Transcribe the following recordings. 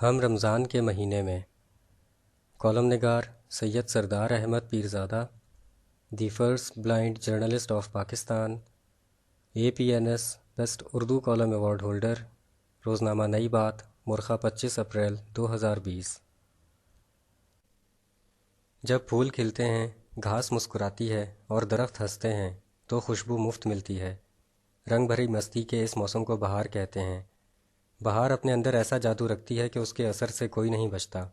ہم رمضان کے مہینے میں کالم نگار Syed Sardar Ahmad Pirzada, the first blind journalist of Pakistan, APNS best Urdu column award holder, روزنامہ نئی بات، مرخہ 25 اپریل 2020۔ جب پھول کھلتے ہیں، گھاس مسکراتی ہے اور درخت ہنستے ہیں تو خوشبو مفت ملتی ہے۔ رنگ بھری مستی کے اس موسم کو بہار کہتے ہیں۔ بہار اپنے اندر ایسا جادو رکھتی ہے کہ اس کے اثر سے کوئی نہیں بچتا،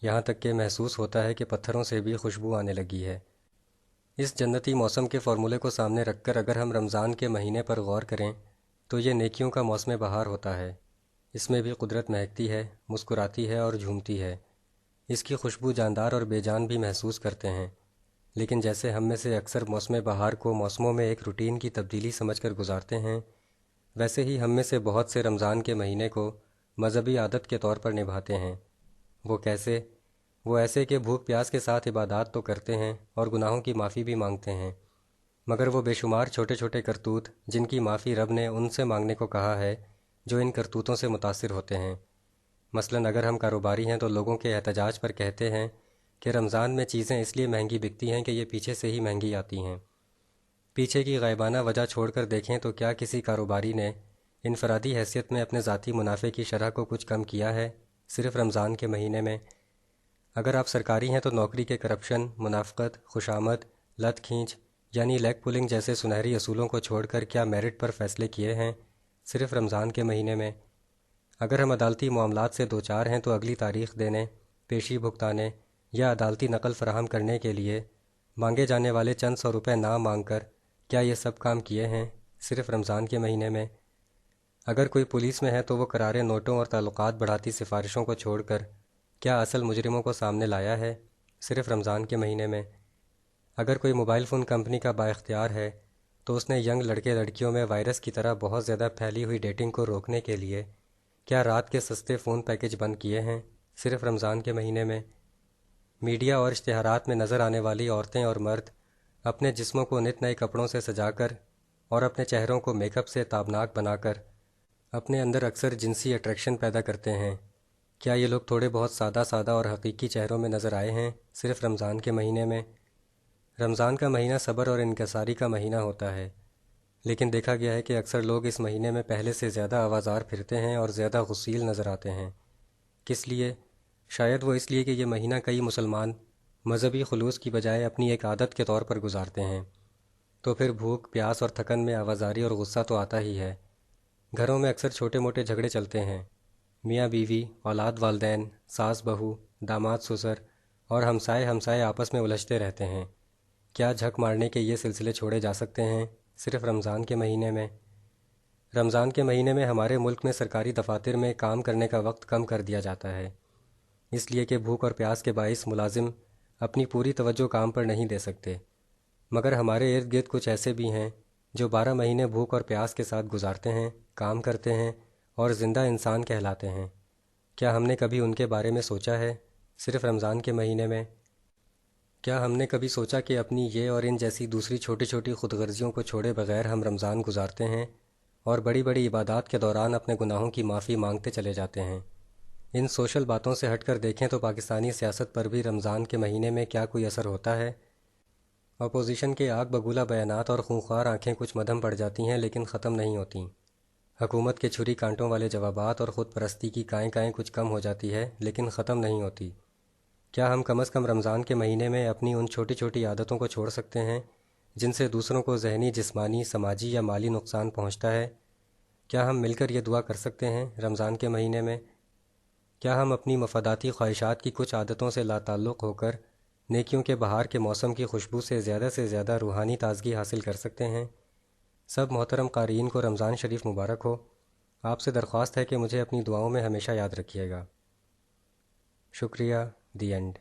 یہاں تک کہ محسوس ہوتا ہے کہ پتھروں سے بھی خوشبو آنے لگی ہے۔ اس جنتی موسم کے فارمولے کو سامنے رکھ کر اگر ہم رمضان کے مہینے پر غور کریں تو یہ نیکیوں کا موسم بہار ہوتا ہے۔ اس میں بھی قدرت مہکتی ہے، مسکراتی ہے اور جھومتی ہے۔ اس کی خوشبو جاندار اور بے جان بھی محسوس کرتے ہیں، لیکن جیسے ہم میں سے اکثر موسم بہار کو موسموں میں ایک روٹین کی تبدیلی سمجھ کر گزارتے ہیں، ویسے ہی ہم میں سے بہت سے رمضان کے مہینے کو مذہبی عادت کے طور پر نبھاتے ہیں۔ وہ کیسے؟ وہ ایسے کہ بھوک پیاس کے ساتھ عبادات تو کرتے ہیں اور گناہوں کی معافی بھی مانگتے ہیں، مگر وہ بے شمار چھوٹے چھوٹے کرتوت جن کی معافی رب نے ان سے مانگنے کو کہا ہے جو ان کرتوتوں سے متاثر ہوتے ہیں۔ مثلاً اگر ہم کاروباری ہیں تو لوگوں کے احتجاج پر کہتے ہیں کہ رمضان میں چیزیں اس لیے مہنگی بکتی ہیں کہ یہ پیچھے سے ہی مہنگی آتی ہیں۔ پیچھے کی غائبانہ وجہ چھوڑ کر دیکھیں تو کیا کسی کاروباری نے انفرادی حیثیت میں اپنے ذاتی منافع کی شرح کو کچھ کم کیا ہے صرف رمضان کے مہینے میں؟ اگر آپ سرکاری ہیں تو نوکری کے کرپشن، منافقت، خوشامد، لت کھینچ یعنی لیگ پولنگ جیسے سنہری اصولوں کو چھوڑ کر کیا میرٹ پر فیصلے کیے ہیں صرف رمضان کے مہینے میں؟ اگر ہم عدالتی معاملات سے دوچار ہیں تو اگلی تاریخ دینے، پیشی بھگتانے یا عدالتی نقل فراہم کرنے کے لیے مانگے جانے والے چند سو روپے نہ مانگ کر کیا یہ سب کام کیے ہیں صرف رمضان کے مہینے میں؟ اگر کوئی پولیس میں ہے تو وہ کرارے نوٹوں اور تعلقات بڑھاتی سفارشوں کو چھوڑ کر کیا اصل مجرموں کو سامنے لایا ہے صرف رمضان کے مہینے میں؟ اگر کوئی موبائل فون کمپنی کا بااختیار ہے تو اس نے ینگ لڑکے لڑکیوں میں وائرس کی طرح بہت زیادہ پھیلی ہوئی ڈیٹنگ کو روکنے کے لیے کیا رات کے سستے فون پیکج بند کیے ہیں صرف رمضان کے مہینے میں؟ میڈیا اور اشتہارات میں نظر آنے والی عورتیں اور مرد اپنے جسموں کو نت نئے کپڑوں سے سجا کر اور اپنے چہروں کو میک اپ سے تابناک بنا کر اپنے اندر اکثر جنسی اٹریکشن پیدا کرتے ہیں۔ کیا یہ لوگ تھوڑے بہت سادہ اور حقیقی چہروں میں نظر آئے ہیں صرف رمضان کے مہینے میں؟ رمضان کا مہینہ صبر اور انکساری کا مہینہ ہوتا ہے، لیکن دیکھا گیا ہے کہ اکثر لوگ اس مہینے میں پہلے سے زیادہ آوازار پھرتے ہیں اور زیادہ غسیل نظر آتے ہیں۔ کس لیے؟ شاید وہ اس لیے کہ یہ مہینہ کئی مسلمان مذہبی خلوص کی بجائے اپنی ایک عادت کے طور پر گزارتے ہیں، تو پھر بھوک پیاس اور تھکن میں آوازاری اور غصہ تو آتا ہی ہے۔ گھروں میں اکثر چھوٹے موٹے جھگڑے چلتے ہیں، میاں بیوی، اولاد والدین، ساس بہو، داماد سسر اور ہمسائے آپس میں الجھتے رہتے ہیں۔ کیا جھک مارنے کے یہ سلسلے چھوڑے جا سکتے ہیں صرف رمضان کے مہینے میں؟ رمضان کے مہینے میں ہمارے ملک میں سرکاری دفاتر میں کام کرنے کا وقت کم کر دیا جاتا ہے، اس لیے کہ بھوک اور پیاس کے باعث ملازم اپنی پوری توجہ کام پر نہیں دے سکتے، مگر ہمارے ارد گرد کچھ ایسے بھی ہیں جو 12 مہینے بھوک اور پیاس کے ساتھ گزارتے ہیں، کام کرتے ہیں اور زندہ انسان کہلاتے ہیں۔ کیا ہم نے کبھی ان کے بارے میں سوچا ہے صرف رمضان کے مہینے میں؟ کیا ہم نے کبھی سوچا کہ اپنی یہ اور ان جیسی دوسری چھوٹی چھوٹی خود غرضیوں کو چھوڑے بغیر ہم رمضان گزارتے ہیں اور بڑی بڑی عبادات کے دوران اپنے گناہوں کی معافی مانگتے چلے جاتے ہیں؟ ان سوشل باتوں سے ہٹ کر دیکھیں تو پاکستانی سیاست پر بھی رمضان کے مہینے میں کیا کوئی اثر ہوتا ہے؟ اپوزیشن کے آگ بگولہ بیانات اور خونخوار آنکھیں کچھ مدھم پڑ جاتی ہیں لیکن ختم نہیں ہوتیں۔ حکومت کے چھری کانٹوں والے جوابات اور خود پرستی کی کائیں کچھ کم ہو جاتی ہے لیکن ختم نہیں ہوتی۔ کیا ہم کم از کم رمضان کے مہینے میں اپنی ان چھوٹی چھوٹی عادتوں کو چھوڑ سکتے ہیں جن سے دوسروں کو ذہنی، جسمانی، سماجی یا مالی نقصان پہنچتا ہے؟ کیا ہم مل کر یہ دعا کر سکتے ہیں رمضان کے مہینے میں؟ کیا ہم اپنی مفاداتی خواہشات کی کچھ عادتوں سے لاتعلق ہو کر نیکیوں کے بہار کے موسم کی خوشبو سے زیادہ روحانی تازگی حاصل کر سکتے ہیں؟ سب محترم قارئین کو رمضان شریف مبارک ہو۔ آپ سے درخواست ہے کہ مجھے اپنی دعاؤں میں ہمیشہ یاد رکھیے گا۔ شکریہ۔ The end.